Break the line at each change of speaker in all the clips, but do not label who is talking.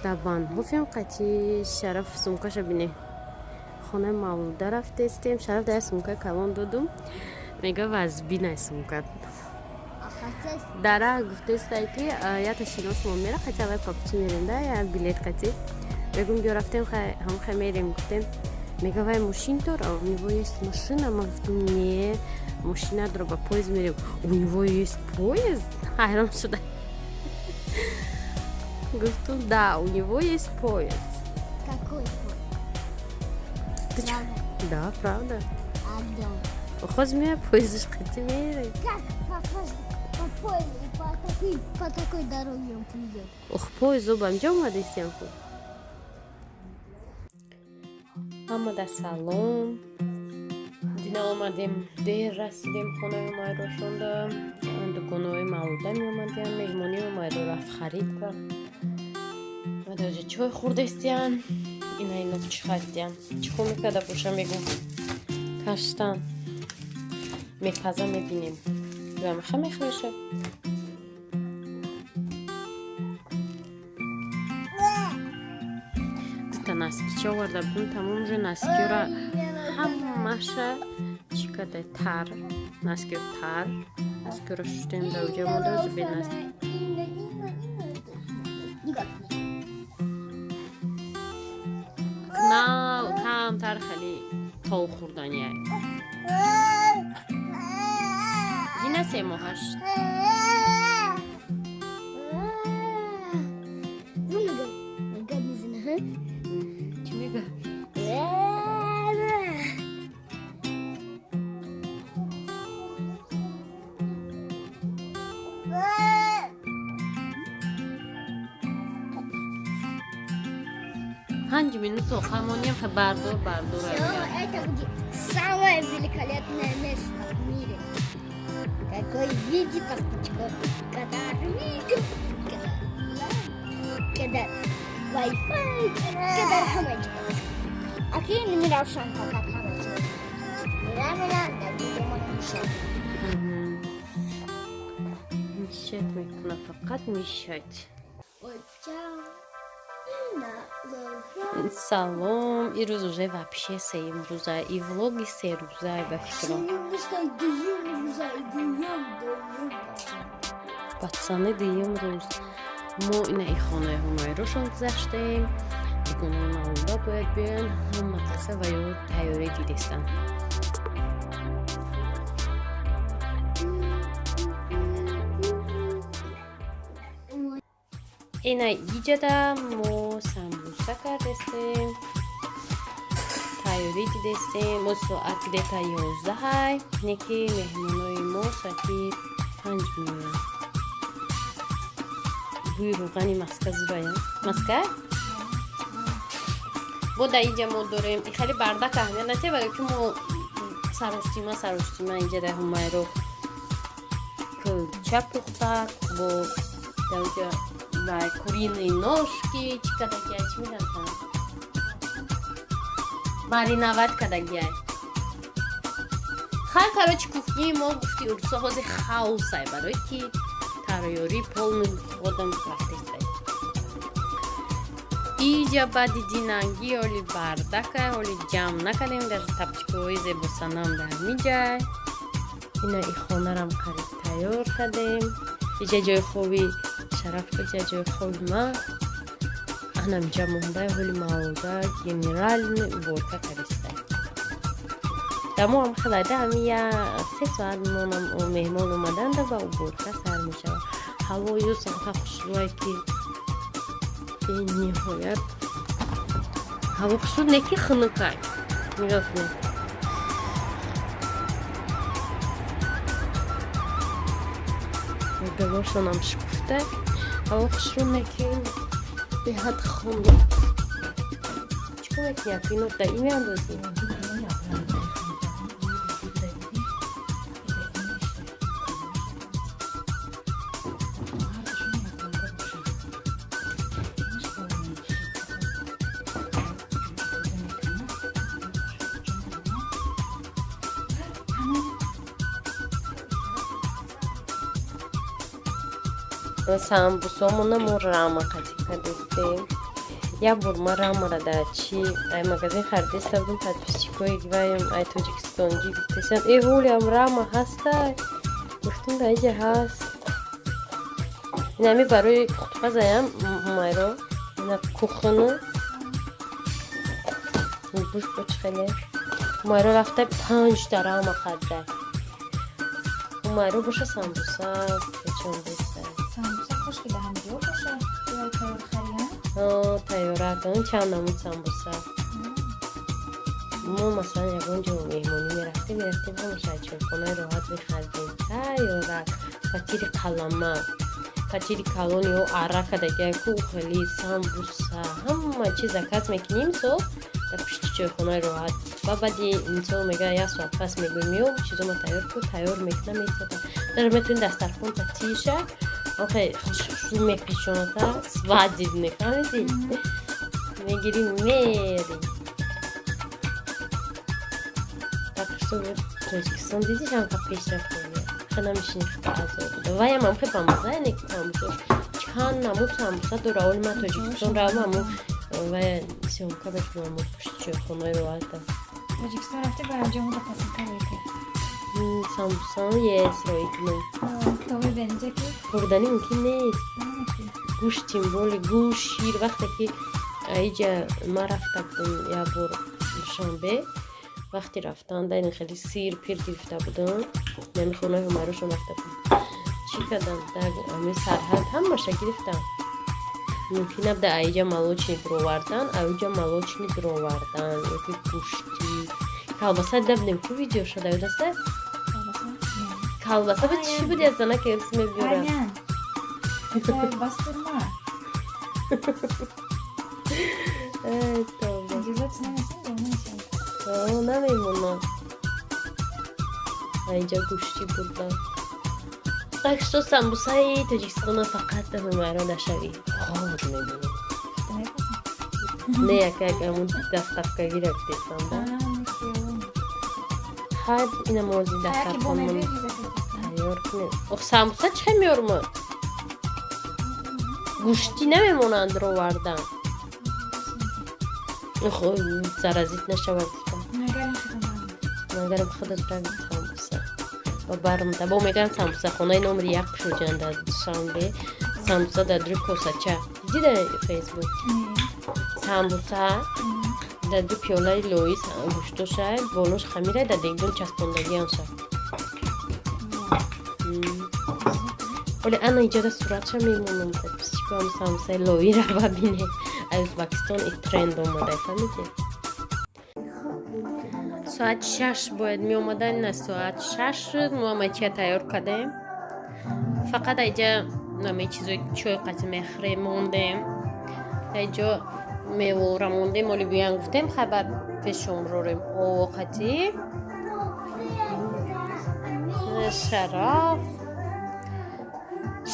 در بانهوفیم قطعی شرف سمکاش بینه خانه مولوده رفتیم شرف در سمکای کلان دادم میگه وزبینه سمکات داره گفته است که یا تشیناس ما میره قطعی اول پاپچی میریم ده یا بیلیت قطعی بگم گیا رفتیم هم خیلی میریم گفتیم میگه وای ماشین داره و نیوی است ماشین اما گفتم نه ماشین داره با پویز میریم و نیوی است پویز حیران شده Говорю, да, у него есть поезд.
Какой поезд? Правда?
Да, правда.
А где он?
Похож мне поезд, хоть меры.
Как по поезду, по такой дороге он придет?
Ох, поезд зубам, где мы дойдем? Мама до салон. دینا آمدیم دیر رسیدیم خانه ما رو شوند دکان‌های مولوده می اومدیم مهمانی ما رو رفت خرید کرد و даже چای خورده استیم اینا چی خریدیم چی خون میکرده باشم بگم کشتن میپزه میبینیم و میخواه میخوشه تا نسکی آورده بودیم تمام جو نسکی را همشه چی کده تر نسکی تر نسکی را شدیم دوجه مونده زبی نسکی نه کم تر خیلی تاو خوردنیه دینا 3 ماه هشت چی میگه؟ Панч минуту хамоним бардор
Все, это будет самое великолепное место в мире. Какой виде косточка, когда видео, когда Wi-Fi, когда хамочка. А кем не равшан, как хамочка? Мира, да видимо мешать.
мешать میکنه فقط میشать
Ой, чао.
سلام این روز روزه вообще 3 روزه این влоги 3 روزه به فکرم بچانه دیم روز ما این خانه همه روشون گذاشتیم دیگونه مولوده باید بیان هم مدرسه و یا تیاره دیدستن اینا ایجاده ما سمبوسه کردستیم تیاری دیدستیم ما ساعت دیتا 11 نکی مهمونای ما ساعتی 5 میمونن بوی روغنی مسکه زیرایم مسکه؟ با در اینجا ما داریم این خیلی بردک اهمیت نتیه ولی که ما سراشتیمه اینجا در همه رو کلچه پختک با در اینجا و کورینی نوشکی چی کده که چی میدن کنم маринавад кардагиай. Хай короче кухни мо гуфти урсоҳози хаусай барои ки тарёри полный ходам рафтесай. Иҷа баъди динанги оли бардакай оли ҷамъ накардем дар тапчикаҳои зебосанам дар миҷай. Ина и хонарам қариб тайёр кардем. Иҷа ҷои хоби Шараф, иҷа ҷои хоби ман. Анам ҷа мондай ҳоли маода генеральни уборка каристай. Дамо ҳам хелайда ҳами я 3 соат монам меҳмон омаданда ба уборка сар мешавад. ҳаво ё санта хушрӯе ки бениҳоят ҳаво хушрӯ не ки хунукай. Нигоҳ кунед. Гавошонам шукуфта. ҳаво хушрӯ не ки беҳад хунук. Чӣ кунем ки як минута ин меандозем? самбусомона мо рама қатӣ кардем. Як бор ма рамара дар чи ай магазин харидаста будем подписчикои гиваем ай тоҷикистонҷи гуфтесам ҳолиам рама ҳастай. Гуфтем да иҷа ҳаст. Инами барои пухтупазаям майро ина кухни буш почхеле майро рафта 5 та рама хардай. майро боша самбуса чон беста.
Самбуса хушки ба ҳам ҷо боша. Ё тайёр харiyam.
Тайёра кардем чанд намуд самбуса. мо масалан ягон ҷо меҳмонӣ мерафтем ҳамаша чойхонаи роҳат мехардем. Тайёрак, фатири қалама, фатири калон ё арак кардагиаку хеле самбуса ҳама чиз заказ мекунем со дар пишти чойхонаи роҳат. Ва баъди инсон мега як соат пас мегӯем ё чизома тайёр кун, тайёр мекунам месоата. Дар метавонӣ дастархон та тиша охе хушрӯ мепешоната свадиб мефаҳмиди? Мегирӣ мери. Так что Тоҷикистон дидиш ҳамқа пешрафта намешини хата азоб буда. Ваям ҳам хе ба мазае не ки самбусо чанд намуд самбуса дора. Оли ман Тоҷикистон равам аммо вая сёмка мекунам мо пушти чойхонаи роҳата.
Тоҷикистон рафти ба ҷомуда пасандтар мекунӣ?
Самбусаро есрой кунем.
То мебинҷа ки
хӯрданӣ мумкин нест. Гӯшти боли гӯшт шир вақте ки иҷа ман рафта будам як бор душанбе вақти рафтанда ин хеле сир пир гирифта будам. Яъни хонаи ҳумайрошон рафта будам. Чӣ кардам? Дар ҳамин сарҳад ҳамаша гирифтам. Мумкин набуда аиҷа молочник бировардан, аиҷа молочник бировардан ёки гӯшти калбаса дида будем ку видео шуда будаста? Калбаса ба чӣ буди аз зана ки ерс мебиёрам?
бастурма.
Ай тоба.
Иҷозат намесин ҷо намешавад.
Намемонам. Аиҷа гӯшти бурдам. Так что самбусаи Тоҷикистона фақат ҳумайро нашавӣ ход мебинем. Не як ҳамун доставка гирифтесам да. ҳад ина мози дастархонмон тайёр кунем. Ох самбуса чӣ меёрмад? гӯшти намемонанд ровардан. ох заразит нашавад гуфтам. нагарам худат равид самбуса. Ва бармуда бо мегӯям самбуса хонаи номери 1 Пешоҷан дар Душанбе. Самбуса дар 2 косача. Дида фейсбук. самбуса дар 2 пиёлаи лои гӯштошай, болош хамирай дар дегдон часпондагианша. Оле ана иҷода суратша мемонам подписчикам самбусаи лоира ва бине. Аз Ӯзбекистон и тренд омадай фаҳмиди? Соат 6 бояд меомадан, на соат 6 шуд. Мо ҳамаи тайёр кардем. Фақат аиҷа ҳамаи чизои чой қатӣ мехӯрем мондем. аиҷо мевора мондем оли биёям гуфтем хабар пешон рорем овоқатӣ Шараф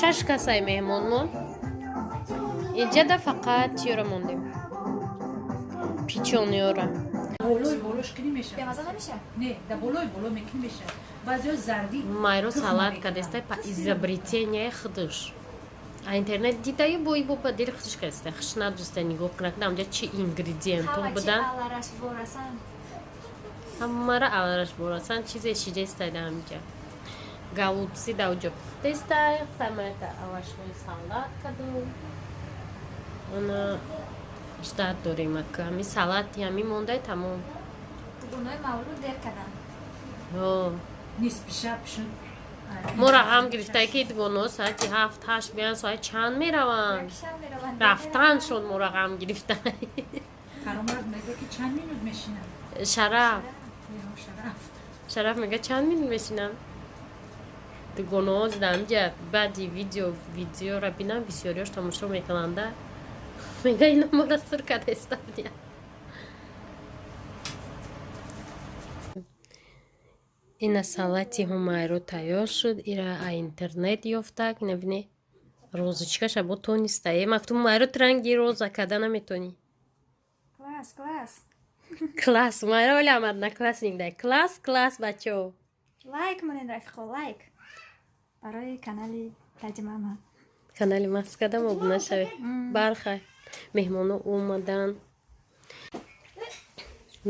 6 касай меҳмонмон. Иҷада фақат чиёра мондем? Пичониёра.
بالاش که نمیشه
به مزه نمیشه
نه در بالا میکنی میشه بعضی زردی
Майро салат кадестай по изобретение худыш. А интернет дитаи бой бо по дил худыш кадестай. Хшна дустай нигоҳ кунак намҷа чи ингредиент будан.
алараш борасан
Ҳаммара авараш борасан чизе шиҷестай намҷа. Галупси давҷо. Дестай тамата авашҳои салат каду. Она штат дорем ака. Ами салати ами мондай тамом.
гунои мавлуд дер кадан
О.
نیست پیشه پیشون
мо рақам гирифтае ки дугоно соати 7-8 биан соати чанд мераванд
якшам мераванд
рафтанд шуд мо рақам гирифта
فرامرز میگه که چند مینوت میشینم
шараф
شرف
шараф мега чанд минут мешинам дугоно дидамҷа баъди видеора бинам бисёриёш тамошо мекунанда мега ино мора сур кадестадия ина салати ҳумайро тайёр шуд ира а интернет ёфтак набине розочкаша бо тонистае мактуб ҳумайро транги роза када наметонӣ
класс
класс ҳумайро оли амад на класс нидай класс бачо
лайк монед рафиқо лайк барои канали таҷмама
канали маҳз кардам обуна шавед бархай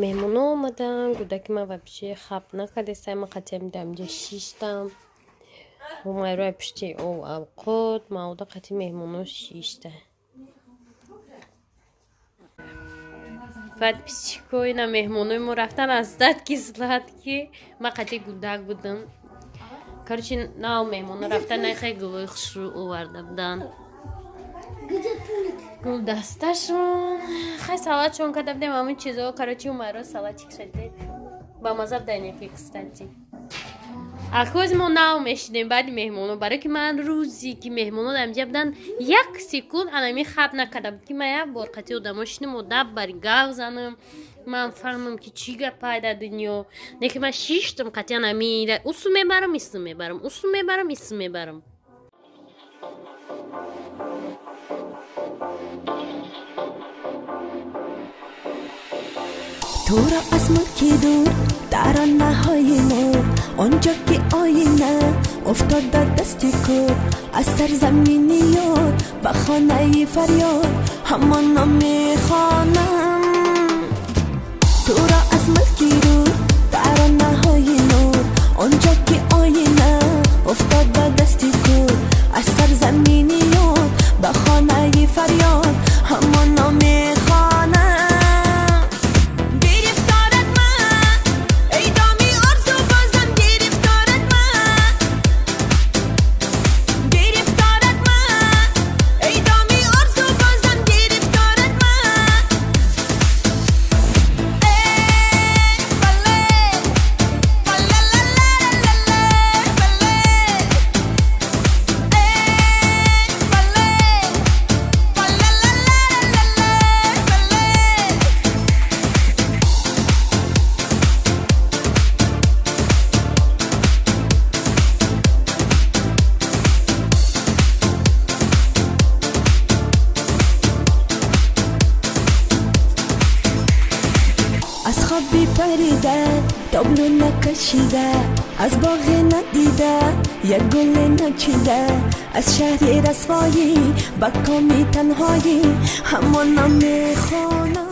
меҳмоно омадан гудаки ма вапши хаб накадесай ма қатиям дамҷа шиштам ҳумайрои пушти овқот мауда қати меҳмоно шишта баъд писчикоина меҳмонои мо рафтан аз сладки ма қати гудак будам короче нав меҳмоно рафтан найхай гулои хушрӯ оварда буданд гулдасташон хай салатшон карда будем ҳамин чизо короче ҳумайро салати кшадед ба маза будаинеки кстати акози мо нав мешидем баъди меҳмоно барои ки ман рӯзи ки меҳмоно дамҷа буданд як секунд анами хаб накарда буд ки ман як бор қати одамо шидим одаб бари гав занам ман фаҳмам ки чӣ гапай дар дунё не ки ман шиштам қати анами усу мебарам ису мебарам усу мебарам ису мебарам
تو را از ملکی دور ترانه‌های نور آنجا که آینه افتاد در دست کور از سرزمینی یاد و خانه فریاد همان میخوانم تو را از ملکی دور ترانه‌های نور آنجا که آینه افتاد در دست کور از سرزمینی یاد و خانه فریاد همان میخوانم از خوابی پریده تابلو نکشیده از باغ ندیده یک گل نچیده از شهر رسوایی با کامی تنهایی همان میخوانم